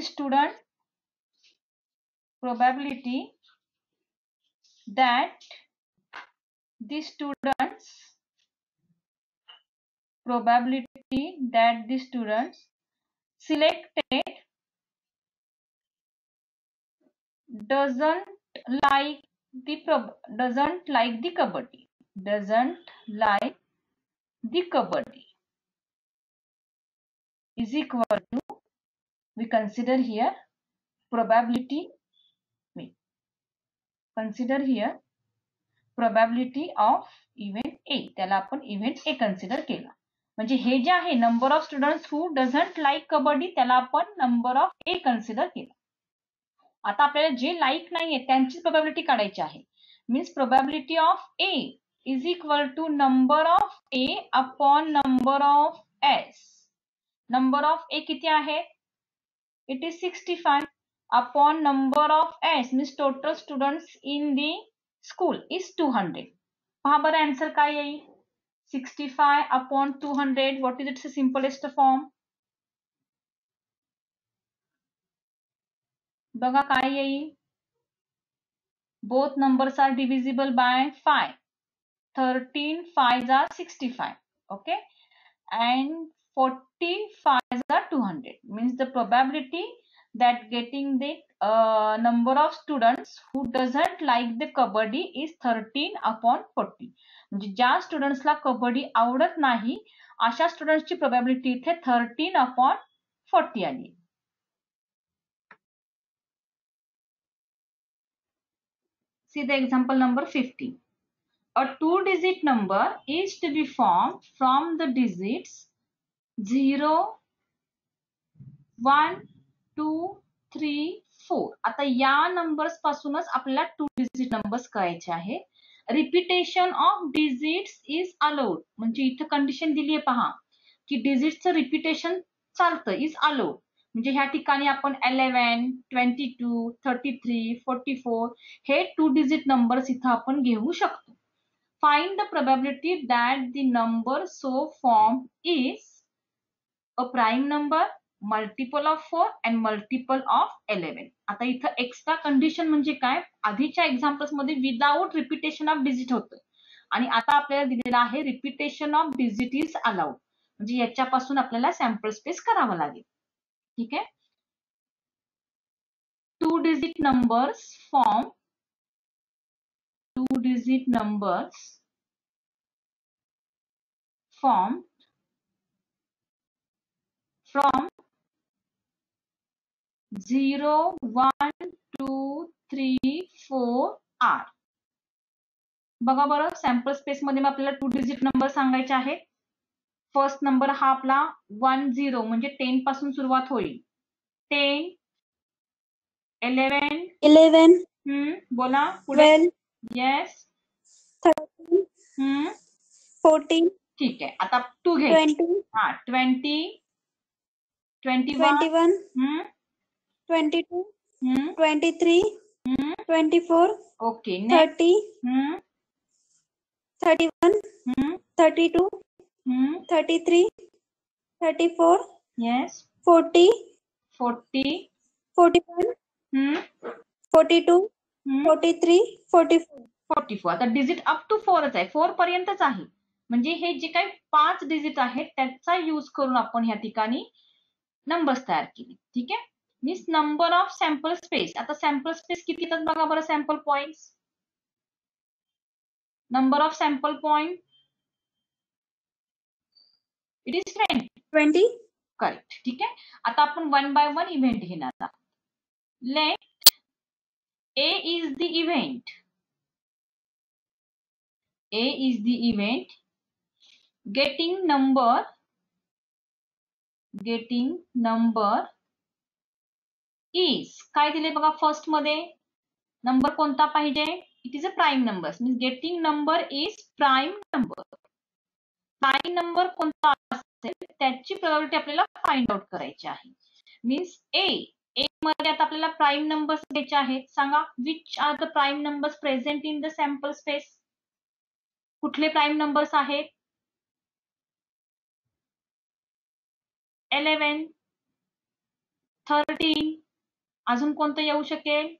the student selected doesn't like the kabaddi is equal to, we consider here probability of event A. त्याला आपण event A consider केला. म्हणजे हे जे आहे number of students who doesn't like kabaddi त्याला आपण नंबर ऑफ A कन्सिडर केला. आता आपल्याला जे लाईक नाहीये त्यांची प्रोबॅबिलिटी काढायची आहे. Means probability of A is equal to number of A upon number of S. Number of A किती आहे? It is 65 upon number of S means total students in the school is 200. पहा बरं answer काय येईल? 65 upon 200. What is its simplest form? बघा काय येईल? Both numbers are divisible by 5. 13 5s are 65. Okay, and 45s are 200. Means the probability that getting the number of students who doesn't like the kabaddi is 13 upon 40. म्हणजे ज्या स्टुडंट्सला कबड्डी आवडत नाही अशा स्टुडंट्सची probability इथे 13 upon 40 आली. See the example number 15. A 2-digit number is to be formed from the digits 0, 1, 2, 3, 4. आता या numbers पासूनच आपल्याला 2 डिजिट नंबर्स करायचे आहे. Repetition of digits is allowed. म्हणजे इथं कंडिशन दिली आहे पहा की डिजिटचं रिपिटेशन चालतं, इज अलाउड. म्हणजे ह्या ठिकाणी आपण 11, 22, 33, 44 हे 2 डिजिट नंबर्स इथं आपण घेऊ शकतो. Find the probability that the number so formed is a prime number, multiple of 4 and multiple of 11. आता इथं एक्स्ट्रा कंडिशन म्हणजे काय? आधीच्या एक्झाम्पल्स मध्ये विदाउट रिपिटेशन ऑफ डिजिट होतं आणि आता आपल्याला दिलेलं आहे repetition of digit is allowed. म्हणजे याच्यापासून आपल्याला सॅम्पल स्पेस करावं लागेल. ठीक आहे. 2 digit numbers formed from 0, 1, 2, 3, 4 R. बघा बरं सॅम्पल स्पेस मध्ये आपल्याला 2 डिजिट नंबर सांगायचे आहेत. फर्स्ट नंबर हा आपला 1 0 म्हणजे 10 पासून सुरुवात होईल. 10, 11, बोला पुढे. 12, येस, 13, 14. ठीक आहे. आता 2 घ्यायची. 20, हा 20, 21, 22, 23, 24. ओके. 30, 31, 32, 33, 34. येस, 40, 40, 41, 42, 43, 44. 44. आता डिजिट अप टू 4च आहे, 4 पर्यंतच आहे. म्हणजे हे जे काही 5 डिजिट आहेत त्याचा यूज करून आपण ह्या ठिकाणी नंबर्स तयार केले. ठीक आहे. Means number of sample space. आता सॅम्पल स्पेस किती येतात बघा बरं. Sample points, number of sample point, it is 20. Correct. ठीक आहे. आता आपण 1 by 1 इव्हेंट घेणार. Let A is the event. A is the event. Getting number is काय दिले बघा फर्स्ट मध्ये. नंबर कोणता पाहिजे. It is a prime number. Means getting number is prime number. Prime number कोणता असेल त्याची प्रोबॅबिलिटी आपल्याला फाइंड आउट करायची आहे. मीन्स ए मध्ये आता आपल्याला प्राईम नंबर्स घ्यायचे आहेत. सांगा which are the prime numbers present in the sample space. कुठले प्राईम नंबर्स आहेत. 11, 13, अजून कोणतं येऊ शकेल.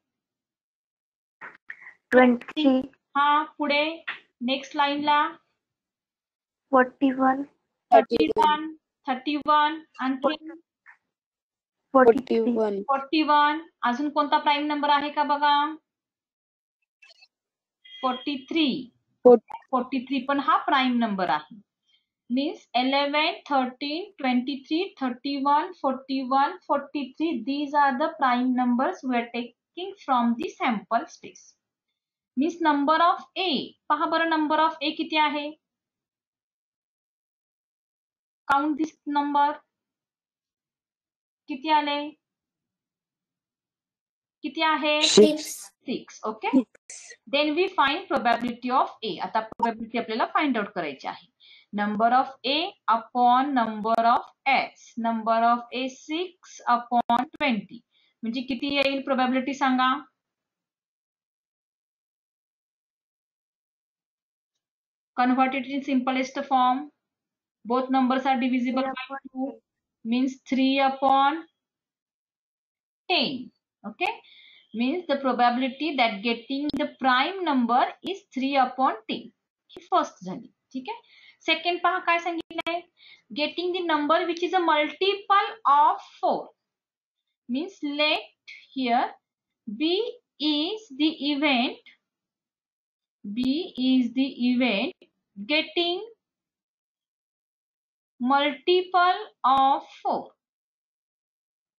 23. हा पुढे नेक्स्ट लाईनला 41. 31 आणखी 43. 41. अजून कोणता प्राईम नंबर आहे का बघा. 43 पण हा प्राईम नंबर आहे. Means 11, 13, 23, 31, 41, 43. These are the prime numbers we are taking from the sample space. Means number of A. पहा बरं नंबर ऑफ ए किती आहे. Count this number. किती आले. किती आहे. 6. Okay. Then we find probability of A. आता प्रोबॅबिलिटी आपल्याला फाइंड आउट करायची आहे. Number of A upon number of S. Number of A 6 upon 20 म्हणजे किती येईल प्रोबॅबिलिटी सांगा. Convert it in simplest form. Both numbers are divisible by 2. Means 3 upon 10. Okay. Means the probability that getting the prime number is 3 upon 10. ही first झाली. ठीक आहे. Second पहा काय सांगितलंय. Getting the number which is a multiple of 4. Means let here B is the event. B is the event getting multiple of 4.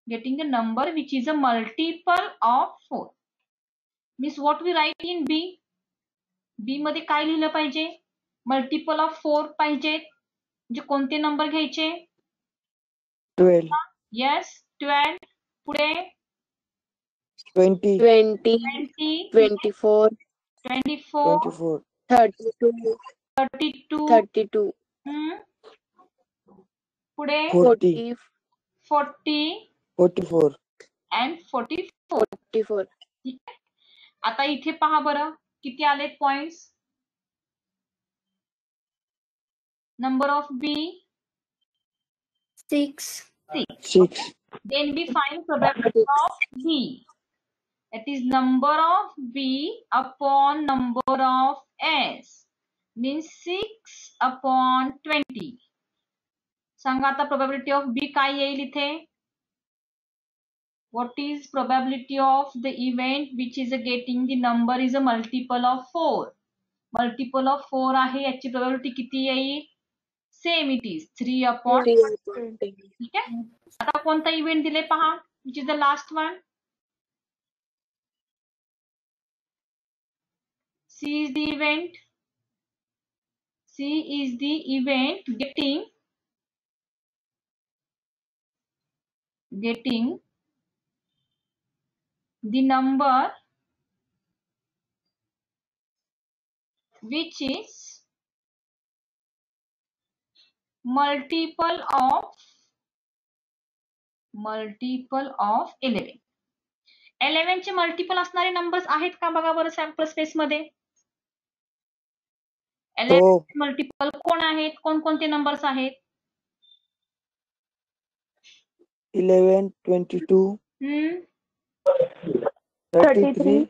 Getting the number which is a multiple of 4. Means what we write in B. B मध्ये काय लिहिलं पाहिजे. Multiple of 4 पाहिजे. म्हणजे कोणते number घ्यायचे. 12. Yes 12. पुढे 20. 20, 24. 24, 32. 32. पुढे 40. 40 44. and 44. 44. ठीक आहे. आता इथे पहा बरं किती आलेत points. Number of B 6. 6. Then we find probability of B. That is number of B upon number of S. Means 6 upon 20. सांगा आता probability of B काय येईल इथे. What is probability of the event which is getting the number is a multiple of 4. Multiple of 4 आहे. याची probability किती येईल. Same it is 3 upon 3. ठीक आहे. आता कोणता इव्हेंट दिले पहा. Which is the last one. C is the event. C is the event getting the number which is multiple of 11. 11 चे मल्टिपल असणारे नंबर्स आहेत का बघा बरं सॅम्पल स्पेस मध्ये. 11 मल्टिपल कोण आहेत. कोणकोणते नंबर्स आहेत. 11, 22, 33,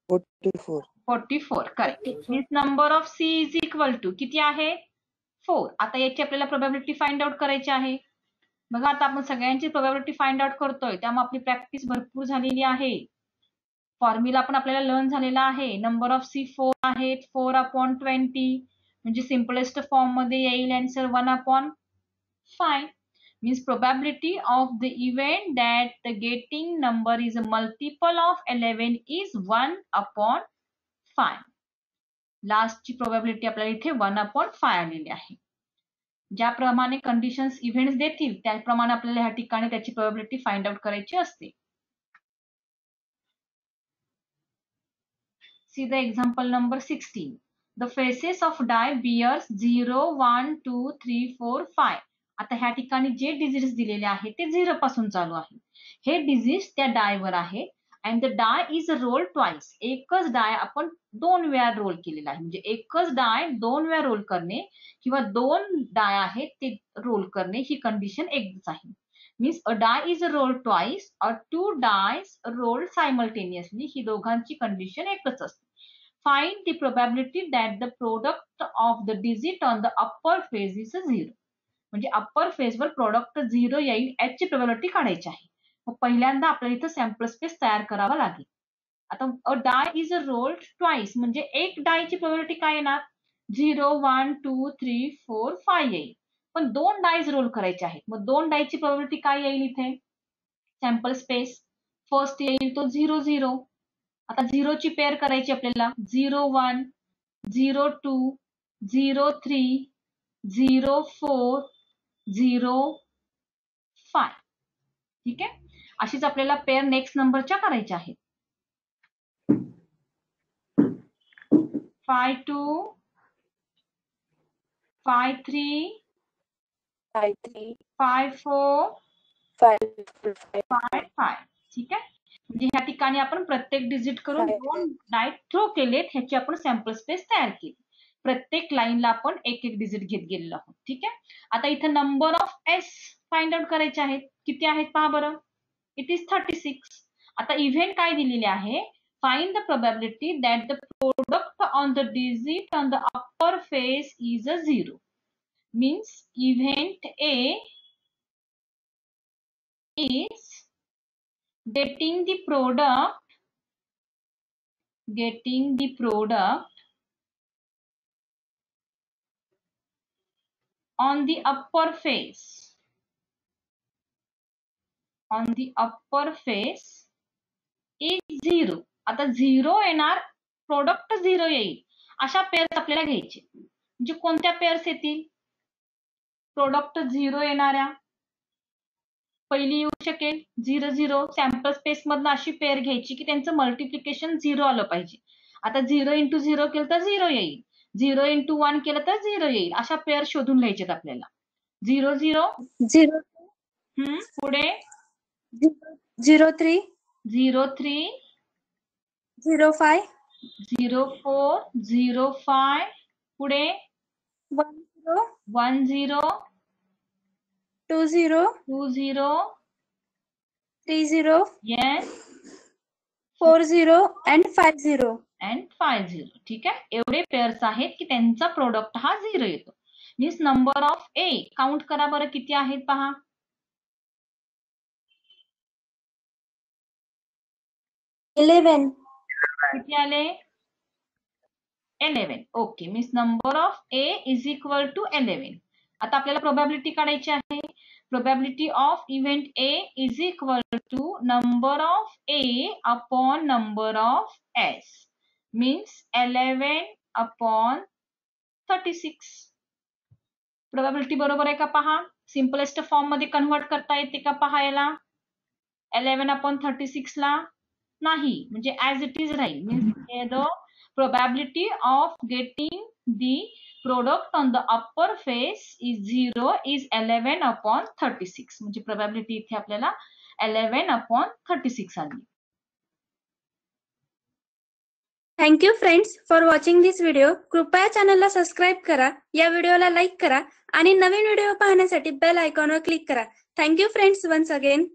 44. 44. Correct. Means number of C is equal to किती आहे 4. आता याची आपल्याला प्रोबॅबिलिटी फाइंड आउट करायची आहे. बघा आता आपण सगळ्यांची प्रोबॅबिलिटी फाइंड आउट करतोय, त्यामुळे आपली प्रॅक्टिस भरपूर झालेली आहे. फॉर्म्युला पण आपल्याला लर्न झालेला आहे. नंबर ऑफ सी 4 आहेत, 4/20 म्हणजे सिम्पलेस्ट फॉर्म मध्ये येईल answer 1/5. Means probability of the event that the getting number is a multiple of 11 is 1/5. लास्टची probability आपल्याला इथे 1/5 आलेली आहे. ज्याप्रमाणे कंडिशन्स इव्हेंट्स देतील त्याप्रमाणे आपल्याला ह्या ठिकाणी त्याची प्रोबॅबिलिटी फाइंड आउट करायची असते. See the example number 16. The faces of die bears 0, 1, 2, 3, 4, 5. आता ह्या ठिकाणी जे डिजिट्स दिलेले आहेत ते 0 पासून चालू आहे. हे डिजिट्स त्या डायवर आहेत and the die is rolled twice. एकच डाय आपण 2 वेळा रोल केलेला आहे. म्हणजे एकच डाय 2 वेळा रोल करणे किंवा 2 डाय आहेत ते रोल करणे ही कंडिशन एकच आहे. Means a die is rolled twice or 2 dice rolled simultaneously. ही दोघांची कंडिशन एकच असते. Find the probability that the product of the digit on the upper face is 0. म्हणजे अप्पर फेजवर प्रोडक्ट 0 येईल याची प्रोबॅबिलिटी काढायची आहे. मग पहिल्यांदा आपल्याला इथं सॅम्पल स्पेस तयार करावा लागेल. आता अ डाय इज रोल्ड ट्वाइस म्हणजे एक डायची प्रोबॅबिलिटी काय येणार 0, 1, 2, 3, 4, 5 येईल. पण 2 डायज रोल करायचे आहेत. मग 2 डायची प्रोबॅबिलिटी काय येईल इथे सॅम्पल स्पेस फर्स्ट येईल तो 0, 0. आता 0 ची पेअर करायची आपल्याला 0, 1, 0, 2, 0, 3, 0, 4, 0, 5. ठीक आहे. अशीच आपल्याला पेअर नेक्स्ट नंबरच्या करायच्या आहेत. 5, 2, 5, 3, 5, 3, 5, 4, 5, 5, 5. ठीक आहे. म्हणजे ह्या ठिकाणी आपण प्रत्येक डिजिट करून 2 डाय थ्रो केलेत, ह्याची आपण सॅम्पल स्पेस तयार केली. प्रत्येक लाईनला आपण एक एक डिजिट घेत गेलेलो आहोत. ठीक आहे. आता इथे number of S find out करायचे आहेत. किती आहेत पहा बरं. It is 36. आता इव्हेंट काय दिलेले आहे find the probability that the product on the digit on the upper face is 0. Means event A is getting the product on the upper face is 0. आता 0 येणार प्रोडक्ट 0 येईल अशा पेअर्स आपल्याला घ्यायचे. म्हणजे कोणत्या पेअर्स येतील प्रोडक्ट 0 येणाऱ्या पहिली येऊ शकेल 0, 0. सॅम्पल स्पेस मधनं अशी पेअर घ्यायची की त्यांचं मल्टिप्लिकेशन 0 आलं पाहिजे. आता 0 × 0 केलं तर 0 येईल, 0 × 1 केलं तर 0 येईल. अशा पेअर शोधून घ्यायच्यात आपल्याला. 0, 0, 0, पुढे 0, 3, 0, 3, 0, 5, 0, 4, 0, 5, पुढे 1, 0, 1, 0, 2, 0, 2, 0, 3, 0, yes, 4, 0 and 5, 0. and 5, 0. ठीक आहे. एवढे पेअर्स आहेत की त्यांचा प्रोडक्ट हा 0 येतो. Means number of A count करा बरं किती आहेत पहा. 11. किती आले 11. Okay. Means number of A is equal to 11. आता आपल्याला प्रोबॅबिलिटी काढायची आहे. Probability of event A is equal to number of A upon number of S. Means 11/36. Probability बरोबर आहे का पहा. सिम्पलेस्ट फॉर्म मध्ये कन्व्हर्ट करता येते का पहा याला 11/36 ला नाही. म्हणजे ऍज इट इज राहील. Means the probability of getting the product on the upper face is 0 is 11/36. म्हणजे प्रोबॅबिलिटी इथे आपल्याला 11/36 आली. Thank you friends for watching this video. कृपया चॅनलला सबस्क्राईब करा, या व्हिडिओला लाईक करा आणि नवीन व्हिडिओ पाहण्यासाठी बेल आयकॉनवर क्लिक करा. Thank you friends once again.